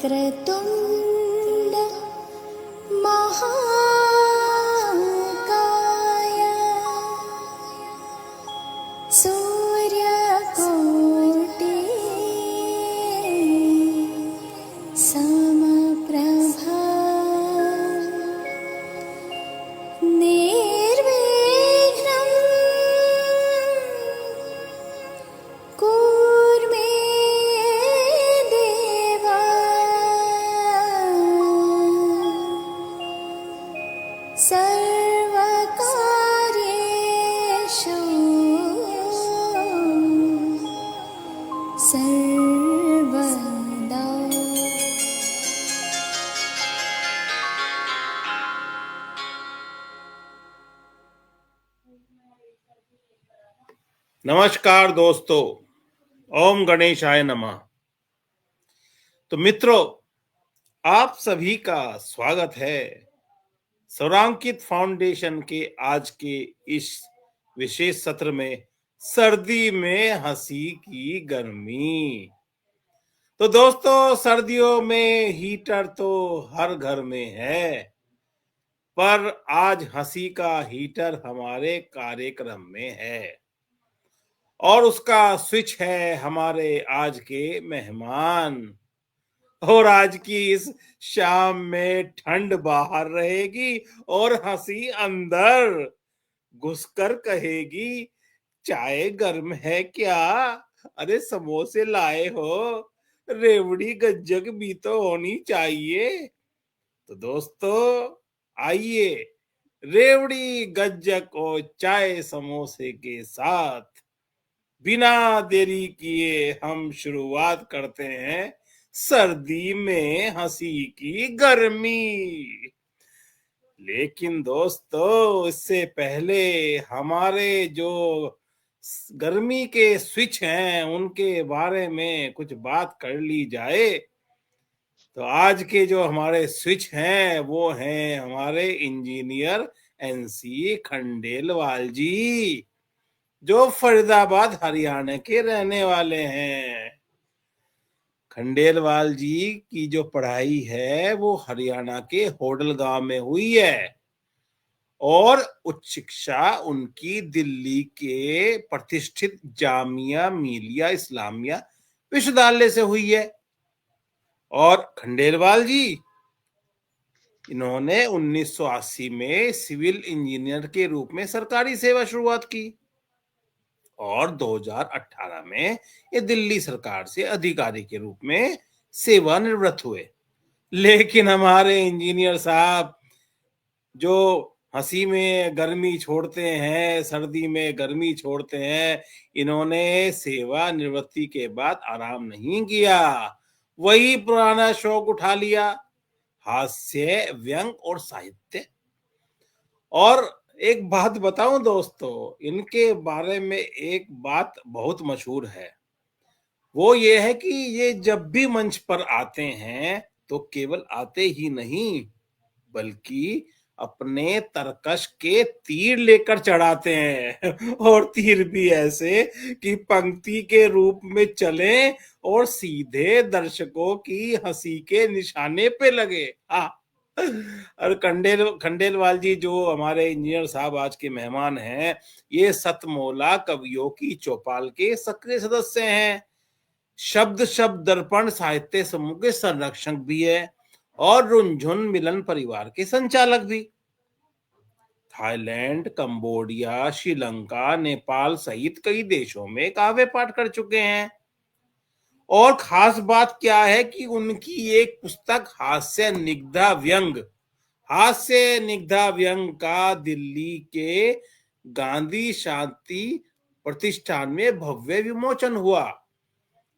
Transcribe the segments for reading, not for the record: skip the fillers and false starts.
वक्रतुण्ड महाकाय सूर्यकोटि समप्रभा निर्विघ्नं कुरु मे देव सर्वकार्येषु सर्वदा। नमस्कार दोस्तों, ओम गणेशाय नमः। तो मित्रों, आप सभी का स्वागत है स्वरांकित फाउंडेशन के आज के इस विशेष सत्र में, सर्दी में हंसी की गर्मी। तो दोस्तों, सर्दियों में हीटर तो हर घर में है, पर आज हंसी का हीटर हमारे कार्यक्रम में है और उसका स्विच है हमारे आज के मेहमान। और आज की इस शाम में ठंड बाहर रहेगी और हंसी अंदर घुसकर कहेगी, चाय गर्म है क्या? अरे समोसे लाए हो? रेवड़ी गज्जक भी तो होनी चाहिए। तो दोस्तों, आइए रेवड़ी गज्जक और चाय समोसे के साथ बिना देरी किए हम शुरुआत करते हैं सर्दी में हंसी की गर्मी। लेकिन दोस्तों, इससे पहले हमारे जो गर्मी के स्विच हैं उनके बारे में कुछ बात कर ली जाए। तो आज के जो हमारे स्विच हैं वो हैं हमारे इंजीनियर एनसी खंडेलवाल जी, जो फरीदाबाद हरियाणा के रहने वाले हैं। खंडेलवाल जी की जो पढ़ाई है वो हरियाणा के होडल गांव में हुई है और उच्च शिक्षा उनकी दिल्ली के प्रतिष्ठित जामिया मिलिया इस्लामिया विश्वविद्यालय से हुई है। और खंडेलवाल जी, इन्होंने 1980 में सिविल इंजीनियर के रूप में सरकारी सेवा शुरुआत की और 2018 में ये दिल्ली सरकार से अधिकारी के रूप में सेवानिवृत्त हुए। लेकिन हमारे इंजीनियर साहब जो हंसी में गर्मी छोड़ते हैं, सर्दी में गर्मी छोड़ते हैं, इन्होंने सेवानिवृत्ति के बाद आराम नहीं किया, वही पुराना शौक उठा लिया, हास्य, व्यंग और साहित्य। और एक बात बताऊं दोस्तों, इनके बारे में एक बात बहुत मशहूर है। वो ये है कि ये जब भी मंच पर आते हैं तो केवल आते ही नहीं बल्कि अपने तरकश के तीर लेकर चढ़ाते हैं और तीर भी ऐसे कि पंक्ति के रूप में चले और सीधे दर्शकों की हंसी के निशाने पे लगे। हाँ, और खंडेलवाल जी जो हमारे इंजीनियर साहब आज के मेहमान हैं, ये सतमोला कवियों की चौपाल के सक्रिय सदस्य हैं, शब्द शब्द दर्पण साहित्य समूह के संरक्षक भी है और रुनझुन मिलन परिवार के संचालक भी। थाईलैंड, कंबोडिया, श्रीलंका, नेपाल सहित कई देशों में काव्य पाठ कर चुके हैं। और खास बात क्या है कि उनकी एक पुस्तक हास्य निग्धा व्यंग का दिल्ली के गांधी शांति प्रतिष्ठान में भव्य विमोचन हुआ,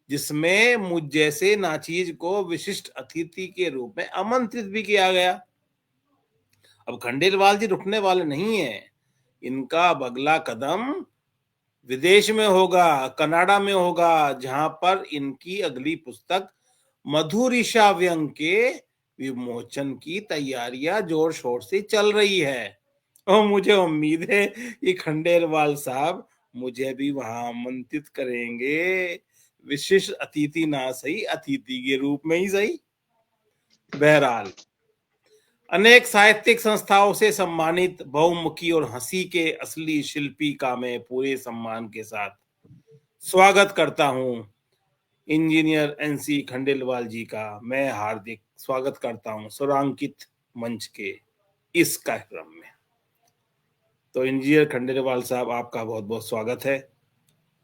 जिसमें मुझ जैसे नाचीज को विशिष्ट अतिथि के रूप में आमंत्रित भी किया गया। अब खंडेलवाल जी रुकने वाले नहीं हैं, इनका अगला कदम विदेश में होगा, कनाडा में होगा, जहां पर इनकी अगली पुस्तक मधुरिषा व्यंग के विमोचन की तैयारियां जोर शोर से चल रही है। और मुझे उम्मीद है कि खंडेलवाल साहब मुझे भी वहां आमंत्रित करेंगे, विशिष्ट अतिथि ना सही, अतिथि के रूप में ही सही। बहरहाल अनेक साहित्यिक संस्थाओं से सम्मानित बहुमुखी और हंसी के असली शिल्पी का मैं पूरे सम्मान के साथ स्वागत करता हूं। इंजीनियर एनसी खंडेलवाल जी का मैं हार्दिक स्वागत करता हूं स्वरांकित मंच के इस कार्यक्रम में। तो इंजीनियर खंडेलवाल साहब, आपका बहुत बहुत स्वागत है।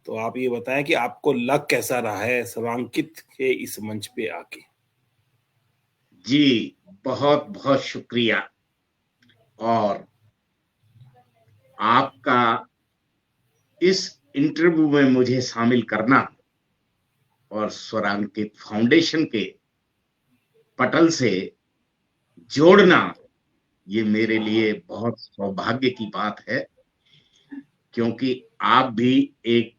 तो आप ये बताएं कि आपको लग कैसा रहा है स्वरांकित के इस मंच पे आके। जी, बहुत बहुत शुक्रिया। और आपका इस इंटरव्यू में मुझे शामिल करना और स्वरांकित फाउंडेशन के पटल से जोड़ना, ये मेरे लिए बहुत सौभाग्य की बात है, क्योंकि आप भी एक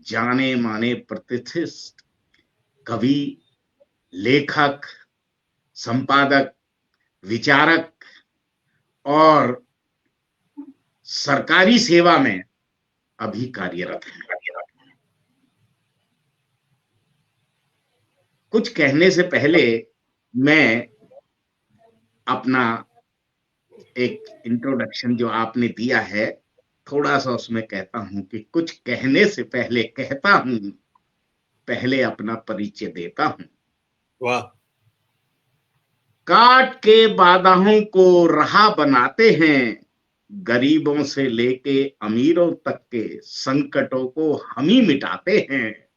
जाने माने प्रतिष्ठित कवि, लेखक, संपादक, विचारक और सरकारी सेवा में अभी कार्यरत हैं। कुछ कहने से पहले मैं अपना एक इंट्रोडक्शन जो आपने दिया है, थोड़ा सा उसमें कहता हूं कि कुछ कहने से पहले कहता हूं, पहले अपना परिचय देता हूं। वाह। काट के बाधाओं को राह बनाते हैं, गरीबों से लेके अमीरों तक के संकटों को हम ही मिटाते हैं,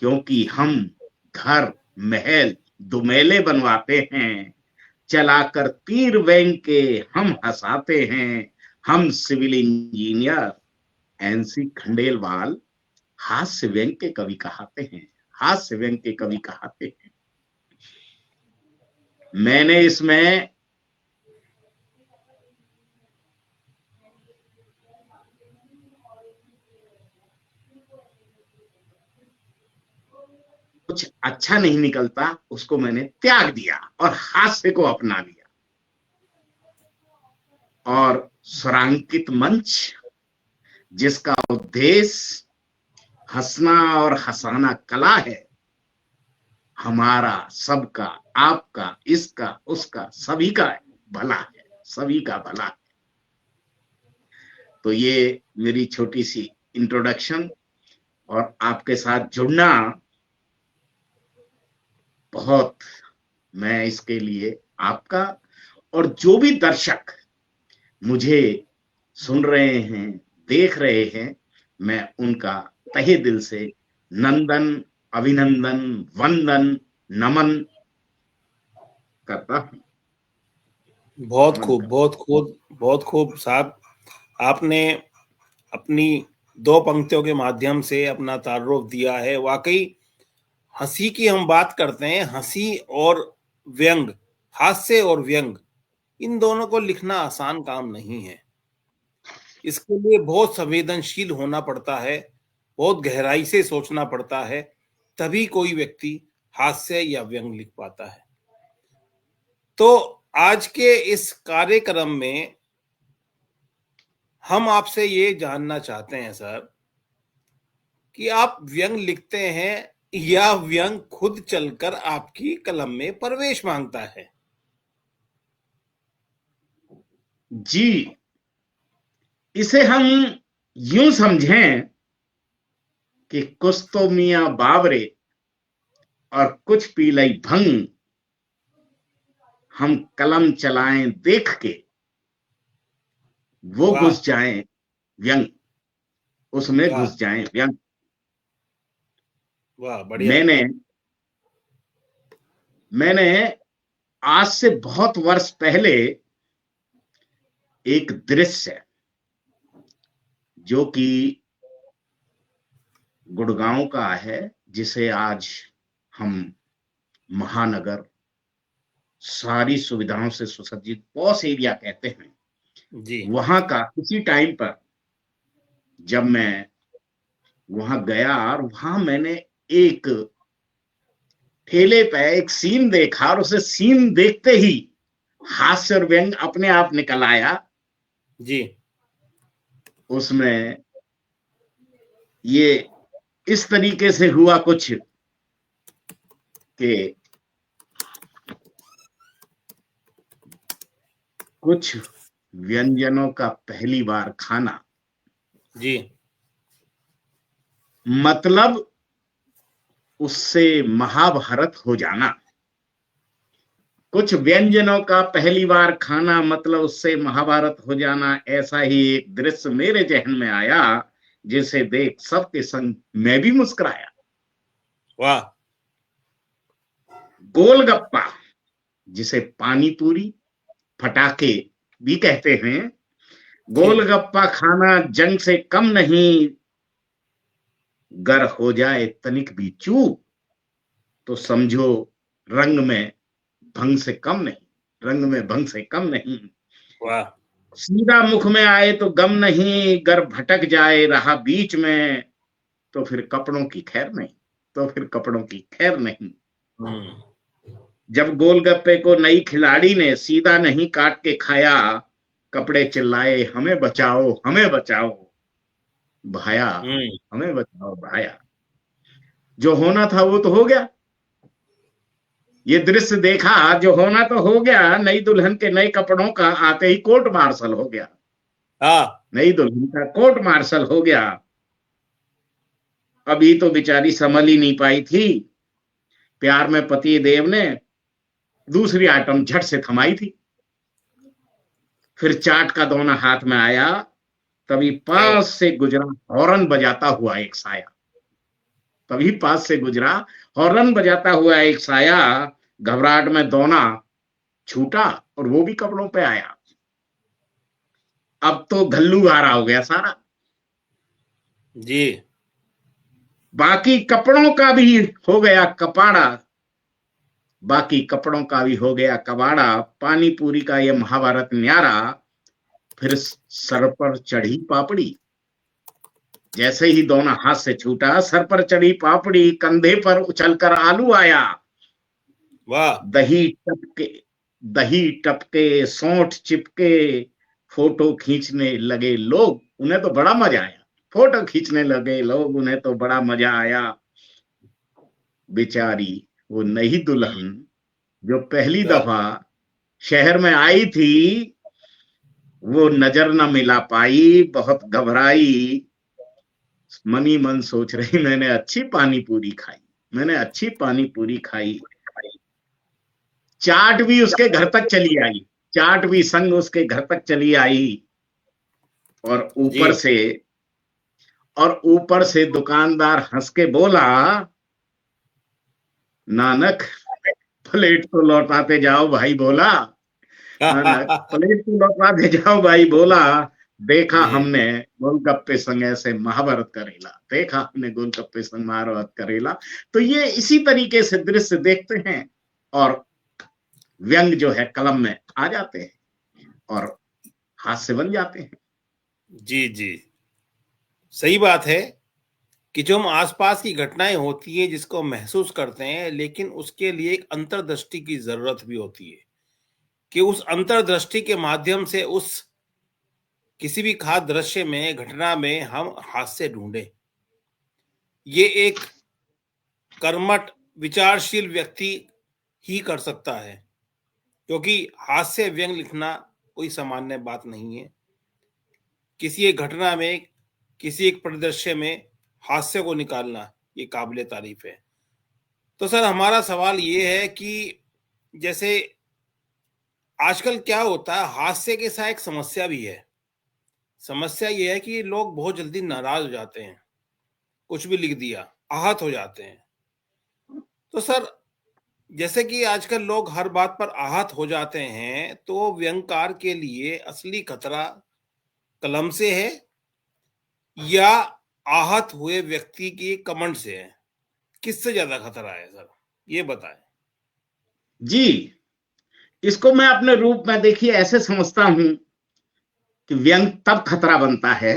क्योंकि हम घर महल दुमेले बनवाते हैं, चलाकर तीर व्यंग के हम हंसाते हैं। हम सिविल इंजीनियर एनसी खंडेलवाल हास्य व्यंग के कवि कहाते हैं, हास्य व्यंग के कवि कहाते हैं। मैंने इसमें कुछ अच्छा नहीं निकलता, उसको मैंने त्याग दिया और हास्य को अपना लिया। और स्वरांकित मंच, जिसका उद्देश्य हंसना और हंसाना कला है, हमारा, सबका, आपका, इसका, उसका, सभी का भला है, सभी का भला है। तो ये मेरी छोटी सी इंट्रोडक्शन, और आपके साथ जुड़ना बहुत, मैं इसके लिए आपका और जो भी दर्शक मुझे सुन रहे हैं, देख रहे हैं, मैं उनका तहे दिल से नंदन, अभिनंदन, वंदन, नमन करता हूं। बहुत खूब, बहुत खूब, बहुत खूब साहब। आपने अपनी दो पंक्तियों के माध्यम से अपना तारुफ दिया है। वाकई हंसी की हम बात करते हैं, हंसी और व्यंग, हास्य और व्यंग, इन दोनों को लिखना आसान काम नहीं है। इसके लिए बहुत संवेदनशील होना पड़ता है, बहुत गहराई से सोचना पड़ता है, तभी कोई व्यक्ति हास्य या व्यंग लिख पाता है। तो आज के इस कार्यक्रम में हम आपसे ये जानना चाहते हैं सर कि आप व्यंग लिखते हैं या व्यंग खुद चलकर आपकी कलम में प्रवेश मांगता है? जी, इसे हम यूं समझें कि कुछ तो मियां बावरे और कुछ पीलई भंग, हम कलम चलाएं देख के, वो वाह। घुस जाएं व्यंग, उसमें वाह। घुस जाएं व्यंग। वाह, बढ़िया। मैंने आज से बहुत वर्ष पहले एक दृश्य, जो कि गुड़गांव का है, जिसे आज हम महानगर, सारी सुविधाओं से सुसज्जित पॉश एरिया कहते हैं, जी। वहां का उसी टाइम पर जब मैं वहां गया, और वहां मैंने एक ठेले पे एक सीन देखा, और उसे सीन देखते ही हास्य और व्यंग अपने आप निकल आया। जी। उसमें ये इस तरीके से हुआ कुछ कि कुछ व्यंजनों का पहली बार खाना जी मतलब उससे महाभारत हो जाना। कुछ व्यंजनों का पहली बार खाना मतलब उससे महाभारत हो जाना, ऐसा ही एक दृश्य मेरे जहन में आया, जिसे देख सबके संग मैं भी मुस्कुराया। वाह। गोलगप्पा, जिसे पानी पूरी, फटाके भी कहते हैं, जी गोलगप्पा खाना जंग से कम नहीं। गर हो जाए तनिक भी चूक तो समझो रंग में भंग से कम नहीं, रंग में भंग से कम नहीं। वाह। सीधा मुख में आए तो गम नहीं, गर भटक जाए रहा बीच में तो फिर कपड़ों की खैर नहीं, तो फिर कपड़ों की खैर नहीं। हम्म। जब गोलगप्पे को नई खिलाड़ी ने सीधा नहीं काट के खाया, कपड़े चिल्लाए हमें बचाओ हमें बचाओ भाया, हम्म। हमें बचाओ भाया। जो होना था वो तो हो गया, ये दृश्य देखा, जो होना तो हो गया। नई दुल्हन के नए कपड़ों का आते ही कोर्ट मार्शल हो गया, हाँ। नई दुल्हन का कोर्ट मार्शल हो गया। अभी तो बेचारी संभल ही नहीं पाई थी, प्यार में पति देव ने दूसरी आइटम झट से थमाई थी। फिर चाट का दोना हाथ में आया, तभी क्या पास से गुजरा हॉर्न बजाता हुआ एक साया, तभी पास से गुजरा हॉर्न बजाता हुआ एक साया। घबराहट में दोना छूटा और वो भी कपड़ों पे आया। अब तो घल्लू गारा हो गया सारा। जी। बाकी कपड़ों का भी हो गया कपाड़ा, बाकी कपड़ों का भी हो गया कबाड़ा। पानी पूरी का ये महाभारत न्यारा, फिर सर पर चढ़ी पापड़ी। जैसे ही दोना हाथ से छूटा, सर पर चढ़ी पापड़ी, कंधे पर उछलकर आलू आया। वाह। दही टपके, दही टपके, सोंठ चिपके, फोटो खींचने लगे लोग, उन्हें तो बड़ा मजा आया। फोटो खींचने लगे लोग, उन्हें तो बड़ा मजा आया। बेचारी वो नई दुल्हन जो पहली वाह। दफा शहर में आई थी, वो नजर न मिला पाई, बहुत घबराई। मनी मन सोच रही मैंने अच्छी पानी पूरी खाई, मैंने अच्छी पानी पूरी खाई। चाट भी उसके घर तक चली आई, चाट भी संग उसके घर तक चली आई। और जी। ऊपर से दुकानदार हंस के बोला, नानक प्लेट तो लौटाते जाओ भाई बोला, नानक प्लेट तो लौटाते जाओ भाई बोला। देखा जी हमने गोलगप्पे संग ऐसे महाभारत करेला, देखा हमने गोलगप्पे संग महाभारत करेला। तो ये इसी तरीके से दृश्य देखते हैं और व्यंग जो है कलम में आ जाते हैं और हाथ से बन जाते हैं। जी जी। सही बात है कि जो हम आसपास की घटनाएं होती है जिसको महसूस करते हैं, लेकिन उसके लिए एक अंतर्दृष्टि की जरूरत भी होती है कि उस अंतर्दृष्टि के माध्यम से उस किसी भी खास दृश्य में, घटना में हम हास्य ढूंढें। ये एक कर्मठ विचारशील व्यक्ति ही कर सकता है, क्योंकि हास्य व्यंग लिखना कोई सामान्य बात नहीं है। किसी एक घटना में, किसी एक परिदृश्य में हास्य को निकालना ये काबिले तारीफ है। तो सर, हमारा सवाल ये है कि जैसे आजकल क्या होता है, हास्य के साथ एक समस्या भी है। समस्या ये है कि लोग बहुत जल्दी नाराज हो जाते हैं, कुछ भी लिख दिया आहत हो जाते हैं। तो सर, जैसे कि आजकल लोग हर बात पर आहत हो जाते हैं, तो व्यंगकार के लिए असली खतरा कलम से है या आहत हुए व्यक्ति की कमेंट से है? किससे ज्यादा खतरा है सर, ये बताएं। जी, इसको मैं अपने रूप में देखिए ऐसे समझता हूं कि व्यंग तब खतरा बनता है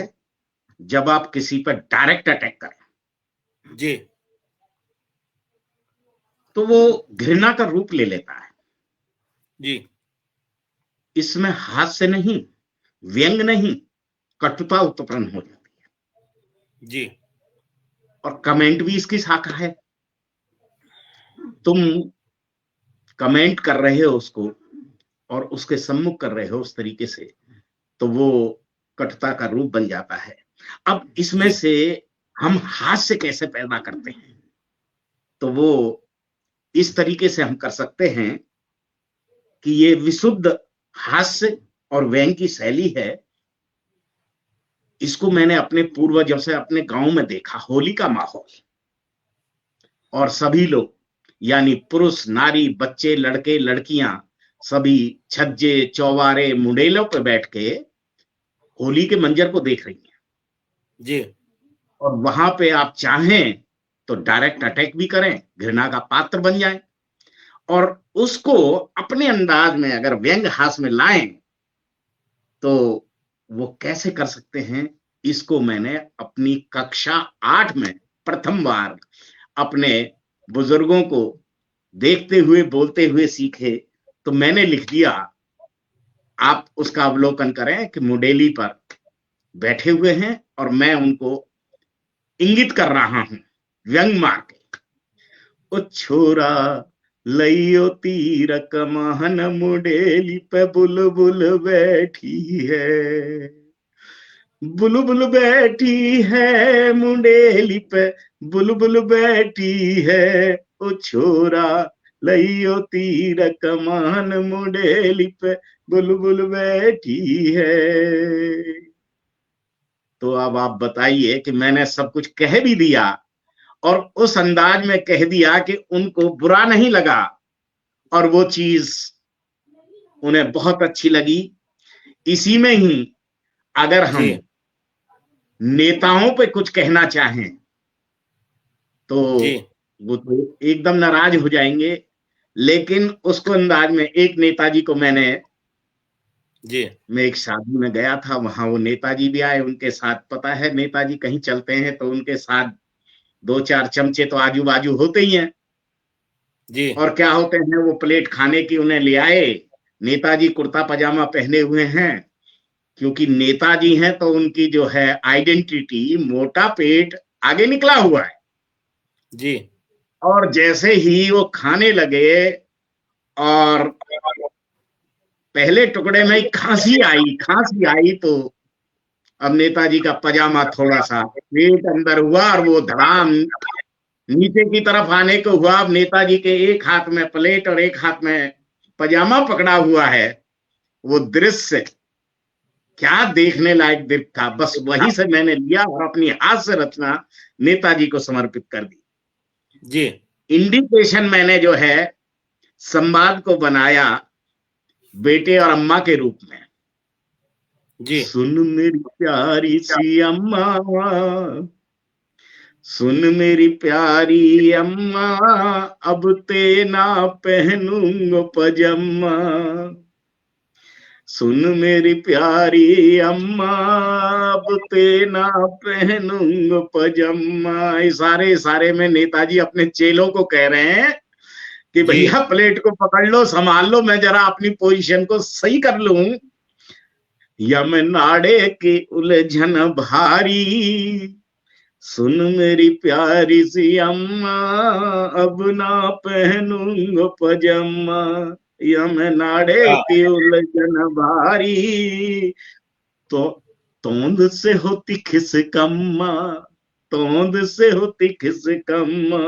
जब आप किसी पर डायरेक्ट अटैक करें, जी तो वो घृणा का रूप ले लेता है। जी। इसमें हास्य नहीं, व्यंग नहीं, कटुता उत्पन्न हो जाती है। जी और कमेंट भी इसकी शाखा है। तुम कमेंट कर रहे हो उसको, और उसके सम्मुख कर रहे हो उस तरीके से, तो वो कटुता का रूप बन जाता है। अब इसमें जी। से हम हास्य कैसे पैदा करते हैं, तो वो इस तरीके से हम कर सकते हैं कि ये विशुद्ध हास्य और व्यंग की शैली है। इसको मैंने अपने पूर्वजों से अपने गांव में देखा। होली का माहौल, और सभी लोग यानी पुरुष नारी बच्चे लड़के लड़कियां सभी छज्जे चौबारे मुंडेलों पे बैठ के होली के मंजर को देख रही हैं। जी। और वहां पे आप चाहें तो डायरेक्ट अटैक भी करें, घृणा का पात्र बन जाएं, और उसको अपने अंदाज में अगर व्यंग हास में लाएं तो वो कैसे कर सकते हैं। इसको मैंने अपनी कक्षा 8 में प्रथम बार अपने बुजुर्गों को देखते हुए बोलते हुए सीखे, तो मैंने लिख दिया। आप उसका अवलोकन करें कि मुंडेली पर बैठे हुए हैं और मैं उनको इंगित कर रहा हूं व्यंग मार के। ओ छोरा लइयो तीर कमान मुंडेली पे बुलबुल बैठी है, बुलबुल बैठी है मुंडेली पे, बुलबुल बैठी है। ओ छोरा लइयो तीर कमान मुंडेली पे बुलबुल बैठी है। तो अब आप बताइए कि मैंने सब कुछ कह भी दिया और उस अंदाज में कह दिया कि उनको बुरा नहीं लगा, और वो चीज उन्हें बहुत अच्छी लगी। इसी में ही अगर हम जी। नेताओं पे कुछ कहना चाहें तो जी। वो तो एकदम नाराज हो जाएंगे, लेकिन उसको अंदाज में एक नेताजी को मैं एक शादी में गया था, वहां वो नेताजी भी आए। उनके साथ, पता है नेताजी कहीं चलते हैं तो उनके साथ 2-4 चमचे तो आजू बाजू होते ही हैं। जी। और क्या होते हैं, वो प्लेट खाने की उन्हें ले आए। नेताजी कुर्ता पजामा पहने हुए हैं, क्योंकि नेताजी हैं तो उनकी जो है आइडेंटिटी मोटा पेट आगे निकला हुआ है। जी। और जैसे ही वो खाने लगे और पहले टुकड़े में ही खांसी आई तो अब नेताजी का पजामा थोड़ा सा पेट अंदर हुआ और वो धड़ाम नीचे की तरफ आने को हुआ। अब नेताजी के एक हाथ में प्लेट और एक हाथ में पजामा पकड़ा हुआ है। वो दृश्य क्या देखने लायक दृश्य था। बस वहीं से मैंने लिया और अपनी हास्य रचना नेताजी को समर्पित कर दी। जी। इंडिकेशन मैंने जो है संवाद को बनाया बेटे और अम्मा के रूप में। जी। सुन मेरी प्यारी सी अम्मा, सुन मेरी प्यारी अम्मा, अब ते ना पहनूंगा पजामा। सुन मेरी प्यारी अम्मा, अब ते ना पहनूंगा पजामा। इशारे में नेताजी अपने चेलों को कह रहे हैं कि भैया प्लेट को पकड़ लो, संभाल लो, मैं जरा अपनी पोजीशन को सही कर लूं। यम नाड़े की उलझन भारी, सुन मेरी प्यारी सी अम्मा, अब ना पहनूंगा पजामा। यम नाड़े की उलझन भारी, तो तोंद से होती खिस कम्मा, तोंद से होती खिस कम्मा।